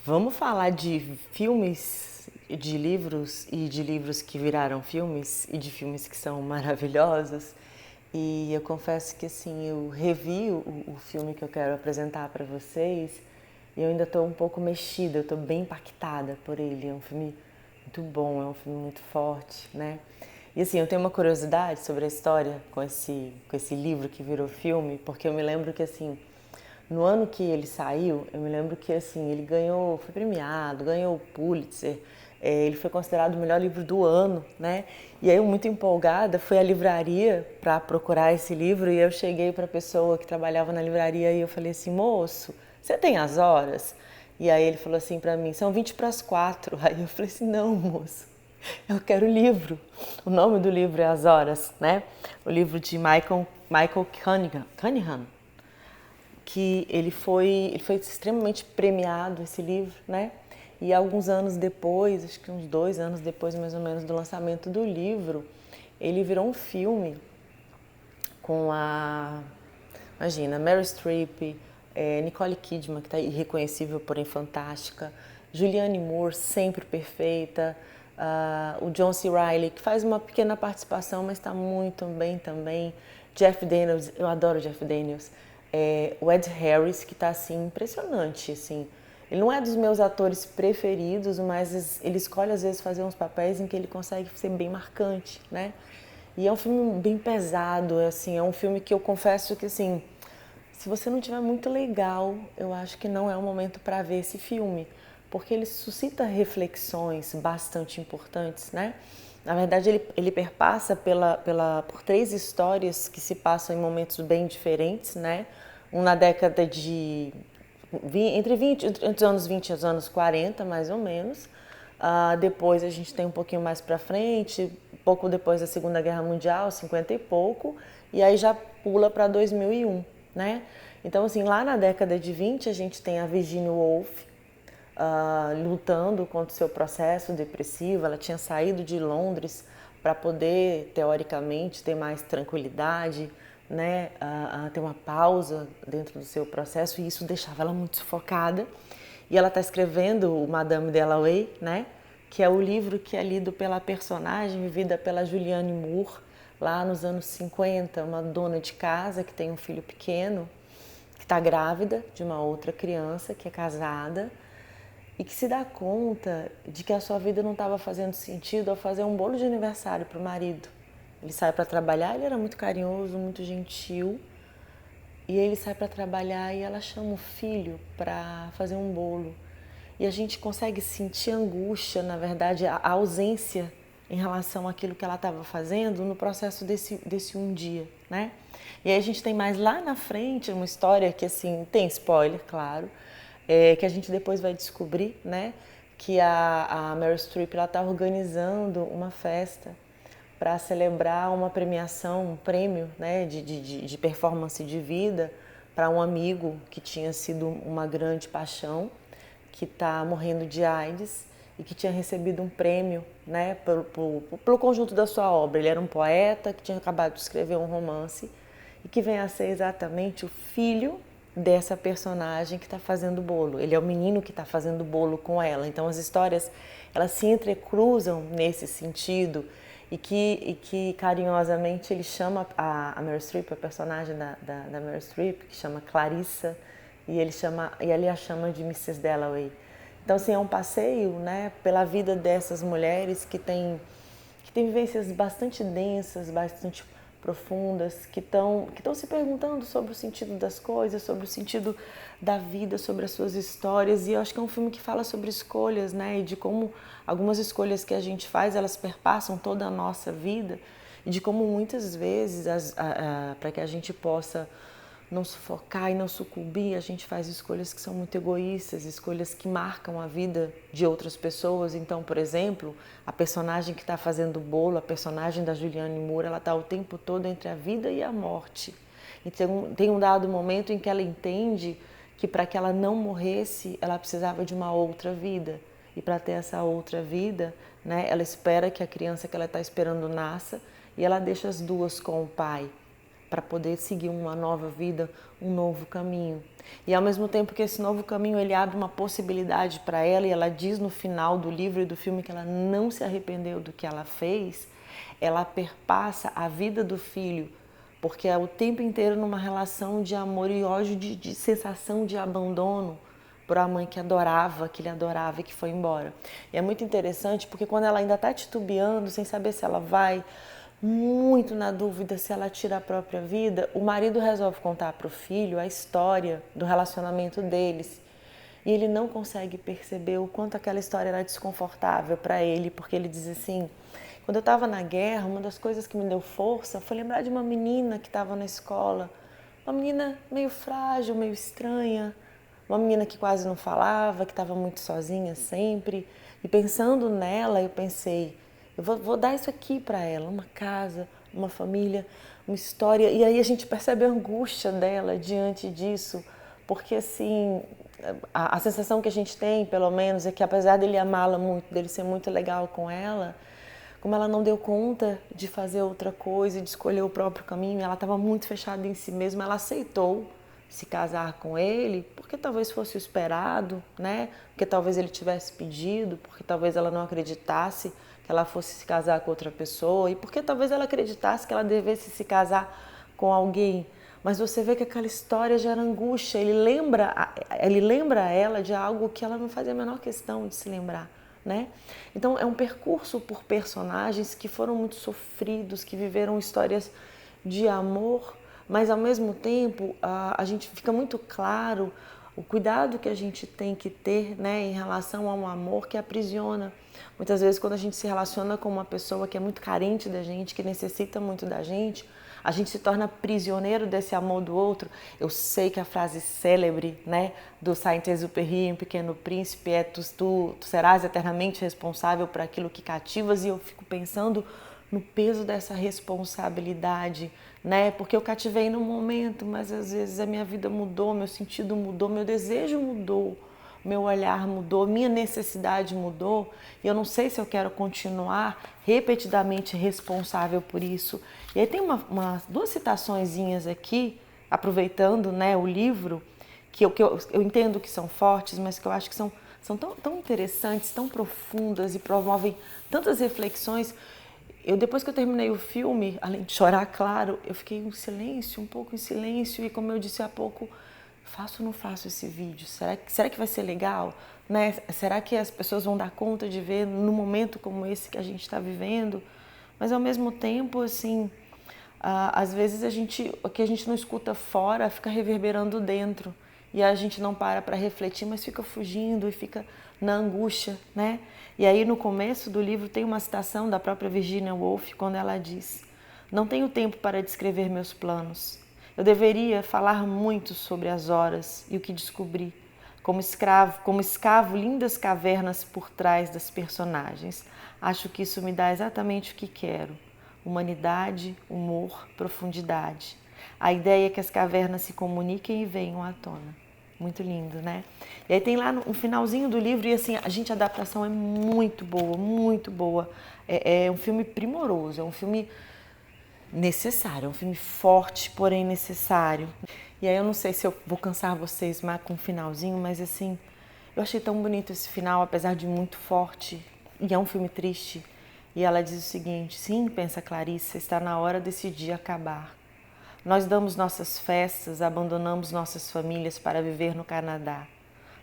Vamos falar de filmes, de livros e de livros que viraram filmes e de filmes que são maravilhosos. E eu confesso que assim, eu revi o filme que eu quero apresentar para vocês e eu ainda estou um pouco mexida, eu estou bem impactada por ele. É um filme muito bom, é um filme muito forte, né? E assim, eu tenho uma curiosidade sobre a história com esse livro que virou filme, porque eu me lembro que assim, no ano que ele saiu, eu me lembro que assim, ele ganhou, foi premiado, ganhou o Pulitzer, ele foi considerado o melhor livro do ano, né? E aí eu muito empolgada fui à livraria para procurar esse livro e eu cheguei para a pessoa que trabalhava na livraria e eu falei assim, moço, você tem as horas? E aí ele falou assim para mim, são 20 para as 4. Aí eu falei assim, não, moço, eu quero o livro. O nome do livro é As Horas, né? O livro de Michael Cunningham, que ele foi extremamente premiado, esse livro, né? E alguns anos depois, acho que uns 2 anos depois mais ou menos do lançamento do livro, ele virou um filme com imagina, Meryl Streep, Nicole Kidman, que está irreconhecível, porém fantástica, Julianne Moore, sempre perfeita, o John C. Reilly, que faz uma pequena participação, mas está muito bem também, Jeff Daniels, eu adoro Jeff Daniels, o Ed Harris, que está assim, impressionante, assim. Ele não é dos meus atores preferidos, mas ele escolhe às vezes fazer uns papéis em que ele consegue ser bem marcante, né? E é um filme bem pesado, assim, é um filme que eu confesso que assim, se você não tiver muito legal, eu acho que não é o momento para ver esse filme, porque ele suscita reflexões bastante importantes, né? Na verdade, ele perpassa por três histórias que se passam em momentos bem diferentes, né? Um na década de entre os anos 20 e os anos 40, mais ou menos. Depois a gente tem um pouquinho mais para frente, pouco depois da Segunda Guerra Mundial, 50 e pouco, e aí já pula para 2001, né? Então, assim, lá na década de 20 a gente tem a Virginia Woolf lutando contra o seu processo depressivo. Ela tinha saído de Londres para poder, teoricamente, ter mais tranquilidade, né? Ter uma pausa dentro do seu processo, e isso deixava ela muito sufocada. E ela está escrevendo o Madame Dalloway, né? Que é o livro que é lido pela personagem vivida pela Julianne Moore, lá nos anos 50, uma dona de casa que tem um filho pequeno, que está grávida de uma outra criança, que é casada, e que se dá conta de que a sua vida não estava fazendo sentido ao fazer um bolo de aniversário para o marido. Ele sai para trabalhar, ele era muito carinhoso, muito gentil, e ele sai para trabalhar e ela chama o filho para fazer um bolo. E a gente consegue sentir angústia, na verdade, a ausência em relação àquilo que ela estava fazendo no processo desse um dia, né? E aí a gente tem mais lá na frente uma história que, assim, tem spoiler, claro, que a gente depois vai descobrir, né? Que a Meryl Streep, ela está organizando uma festa para celebrar uma premiação, um prêmio, né, de performance de vida para um amigo que tinha sido uma grande paixão, que está morrendo de AIDS e que tinha recebido um prêmio, né, pelo conjunto da sua obra. Ele era um poeta que tinha acabado de escrever um romance e que vem a ser exatamente o filho dessa personagem que está fazendo o bolo. Ele é o menino que está fazendo o bolo com ela. Então as histórias, elas se entrecruzam nesse sentido, e que carinhosamente ele chama a Meryl Streep, a personagem da Meryl Streep, que chama Clarissa, e ele a chama de Mrs. Dalloway. Então, assim, é um passeio, né, pela vida dessas mulheres que têm vivências bastante densas, bastante profundas, que estão se perguntando sobre o sentido das coisas, sobre o sentido da vida, sobre as suas histórias. E eu acho que é um filme que fala sobre escolhas, né, e de como algumas escolhas que a gente faz, elas perpassam toda a nossa vida, e de como muitas vezes, para que a gente possa não sufocar e não sucumbir, a gente faz escolhas que são muito egoístas, escolhas que marcam a vida de outras pessoas. Então, por exemplo, a personagem que está fazendo o bolo, a personagem da Julianne Moore, ela está o tempo todo entre a vida e a morte. E tem um dado momento em que ela entende que para que ela não morresse, ela precisava de uma outra vida. E para ter essa outra vida, né, ela espera que a criança que ela está esperando nasça, e ela deixa as duas com o pai, para poder seguir uma nova vida, um novo caminho. E ao mesmo tempo que esse novo caminho ele abre uma possibilidade para ela, e ela diz no final do livro e do filme que ela não se arrependeu do que ela fez, ela perpassa a vida do filho, porque é o tempo inteiro numa relação de amor e ódio, de sensação de abandono por a mãe que ele adorava e que foi embora. E é muito interessante porque quando ela ainda está titubeando, sem saber se ela vai, muito na dúvida se ela tira a própria vida, o marido resolve contar para o filho a história do relacionamento deles. E ele não consegue perceber o quanto aquela história era desconfortável para ele, porque ele diz assim: quando eu estava na guerra, uma das coisas que me deu força foi lembrar de uma menina que estava na escola, uma menina meio frágil, meio estranha, uma menina que quase não falava, que estava muito sozinha sempre. E pensando nela, eu pensei, eu vou dar isso aqui para ela, uma casa, uma família, uma história. E aí a gente percebe a angústia dela diante disso, porque assim, a sensação que a gente tem, pelo menos, é que apesar dele amá-la muito, dele ser muito legal com ela, como ela não deu conta de fazer outra coisa, de escolher o próprio caminho, ela estava muito fechada em si mesma, ela aceitou se casar com ele, porque talvez fosse o esperado, né? Porque talvez ele tivesse pedido, porque talvez ela não acreditasse que ela fosse se casar com outra pessoa, e porque talvez ela acreditasse que ela devesse se casar com alguém. Mas você vê que aquela história gera angústia, ele lembra ela de algo que ela não fazia a menor questão de se lembrar, né? Então é um percurso por personagens que foram muito sofridos, que viveram histórias de amor, mas ao mesmo tempo a gente fica muito claro o cuidado que a gente tem que ter, né, em relação a um amor que aprisiona. Muitas vezes quando a gente se relaciona com uma pessoa que é muito carente da gente, que necessita muito da gente, a gente se torna prisioneiro desse amor do outro. Eu sei que a frase célebre, né, do Saint-Exupéry em Pequeno Príncipe é tu serás eternamente responsável por aquilo que cativas, e eu fico pensando no peso dessa responsabilidade, né? Porque eu cativei no momento, mas às vezes a minha vida mudou, meu sentido mudou, meu desejo mudou, meu olhar mudou, minha necessidade mudou, e eu não sei se eu quero continuar repetidamente responsável por isso. E aí tem duas citaçõezinhas aqui, aproveitando, né, o livro, que eu entendo que são fortes, mas que eu acho que são tão interessantes, tão profundas e promovem tantas reflexões. Depois que eu terminei o filme, além de chorar, claro, eu fiquei um pouco em silêncio, e como eu disse há pouco, faço ou não faço esse vídeo? Será que vai ser legal? Né? Será que as pessoas vão dar conta de ver num momento como esse que a gente está vivendo? Mas ao mesmo tempo, assim, às vezes o que a gente não escuta fora fica reverberando dentro, e a gente não para refletir, mas fica fugindo e fica na angústia, né? E aí no começo do livro tem uma citação da própria Virginia Woolf, quando ela diz: não tenho tempo para descrever meus planos. Eu deveria falar muito sobre as horas e o que descobri, como escavo lindas cavernas por trás das personagens. Acho que isso me dá exatamente o que quero: humanidade, humor, profundidade. A ideia é que as cavernas se comuniquem e venham à tona. Muito lindo, né? E aí tem lá no finalzinho do livro, e assim, a adaptação é muito boa, muito boa. É um filme primoroso, é um filme necessário, é um filme forte, porém necessário. E aí eu não sei se eu vou cansar vocês mais com o finalzinho, mas assim, eu achei tão bonito esse final, apesar de muito forte, e é um filme triste. E ela diz o seguinte: sim, pensa Clarissa, está na hora desse dia acabar. Nós damos nossas festas, abandonamos nossas famílias para viver no Canadá.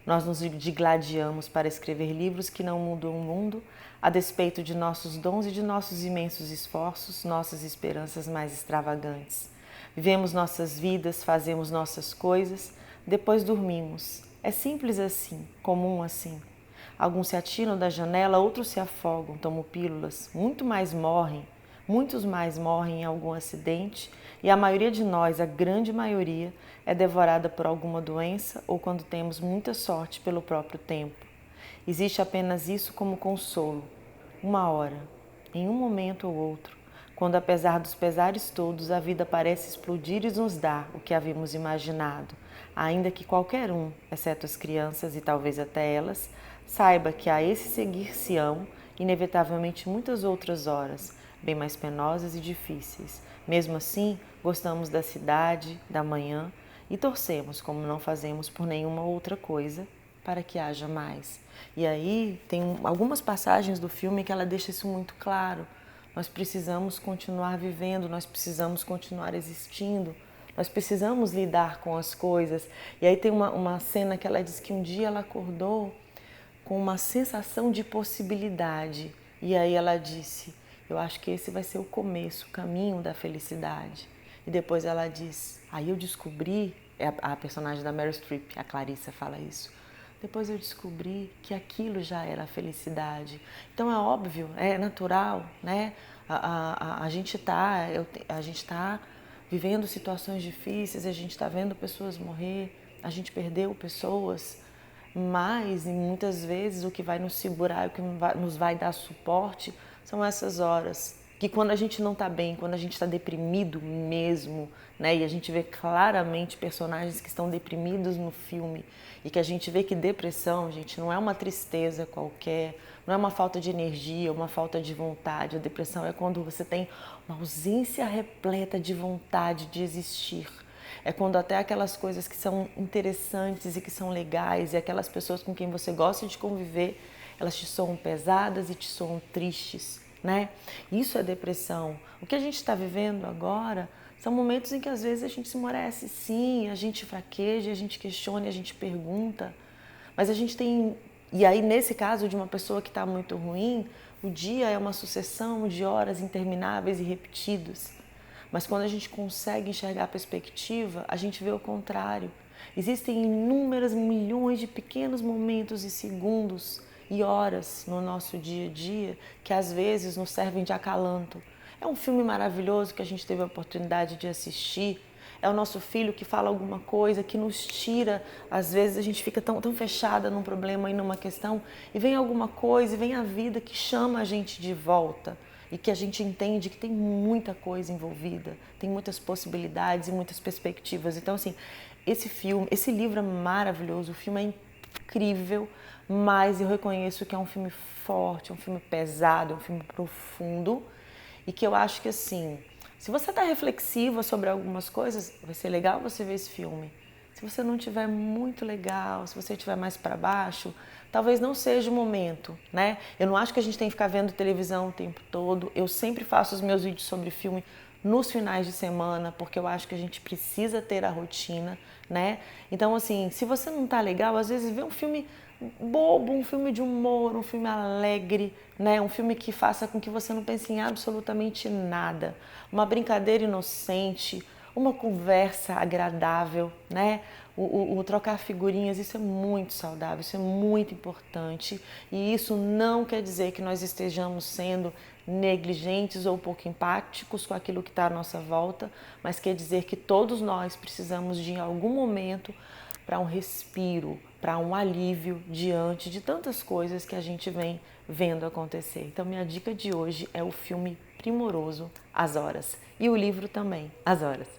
Nós nos digladiamos para escrever livros que não mudam o mundo, a despeito de nossos dons e de nossos imensos esforços, nossas esperanças mais extravagantes. Vivemos nossas vidas, fazemos nossas coisas, depois dormimos. É simples assim, comum assim. Alguns se atiram da janela, outros se afogam, tomam pílulas, muitos mais morrem em algum acidente, e a maioria de nós, a grande maioria, é devorada por alguma doença ou quando temos muita sorte pelo próprio tempo. Existe apenas isso como consolo. Uma hora, em um momento ou outro, quando apesar dos pesares todos, a vida parece explodir e nos dar o que havíamos imaginado, ainda que qualquer um, exceto as crianças e talvez até elas, saiba que a esse seguir-se-ão, inevitavelmente muitas outras horas, bem mais penosas e difíceis. Mesmo assim, gostamos da cidade, da manhã e torcemos, como não fazemos por nenhuma outra coisa, para que haja mais. E aí tem algumas passagens do filme que ela deixa isso muito claro. Nós precisamos continuar vivendo, nós precisamos continuar existindo, nós precisamos lidar com as coisas. E aí tem uma cena que ela diz que um dia ela acordou com uma sensação de possibilidade. E aí ela disse, eu acho que esse vai ser o começo, o caminho da felicidade. E depois ela diz, aí eu descobri, a personagem da Meryl Streep, a Clarissa fala isso, depois eu descobri que aquilo já era a felicidade. Então é óbvio, é natural, né? A gente está vivendo situações difíceis, a gente está vendo pessoas morrer, a gente perdeu pessoas, mas muitas vezes o que vai nos segurar, o que nos vai dar suporte são essas horas. Que quando a gente não está bem, quando a gente está deprimido mesmo, né? E a gente vê claramente personagens que estão deprimidos no filme e que a gente vê que depressão, gente, não é uma tristeza qualquer, não é uma falta de energia, uma falta de vontade. A depressão é quando você tem uma ausência repleta de vontade de existir. É quando até aquelas coisas que são interessantes e que são legais e aquelas pessoas com quem você gosta de conviver, elas te soam pesadas e te soam tristes, né? Isso é depressão. O que a gente está vivendo agora são momentos em que às vezes a gente se esmorece, sim, a gente fraqueja, a gente questiona, a gente pergunta, mas a gente tem... E aí, nesse caso de uma pessoa que está muito ruim, o dia é uma sucessão de horas intermináveis e repetidas. Mas quando a gente consegue enxergar a perspectiva, a gente vê o contrário. Existem inúmeras milhões de pequenos momentos e segundos e horas no nosso dia a dia que às vezes nos servem de acalanto. É um filme maravilhoso que a gente teve a oportunidade de assistir. É o nosso filho que fala alguma coisa que nos tira. Às vezes a gente fica tão fechada num problema e numa questão e vem alguma coisa, e vem a vida que chama a gente de volta. E que a gente entende que tem muita coisa envolvida, tem muitas possibilidades e muitas perspectivas. Então, assim, esse livro é maravilhoso, o filme é incrível, mas eu reconheço que é um filme forte, um filme pesado, um filme profundo e que eu acho que, assim, se você está reflexiva sobre algumas coisas, vai ser legal você ver esse filme. Se você não estiver muito legal, se você estiver mais para baixo, talvez não seja o momento, né? Eu não acho que a gente tem que ficar vendo televisão o tempo todo. Eu sempre faço os meus vídeos sobre filme nos finais de semana, porque eu acho que a gente precisa ter a rotina, né? Então, assim, se você não tá legal, às vezes vê um filme bobo, um filme de humor, um filme alegre, né? Um filme que faça com que você não pense em absolutamente nada. Uma brincadeira inocente, uma conversa agradável, né? O trocar figurinhas, isso é muito saudável, isso é muito importante. E isso não quer dizer que nós estejamos sendo negligentes ou pouco empáticos com aquilo que está à nossa volta, mas quer dizer que todos nós precisamos de, em algum momento, para um respiro, para um alívio diante de tantas coisas que a gente vem vendo acontecer. Então, minha dica de hoje é o filme primoroso As Horas e o livro também, As Horas.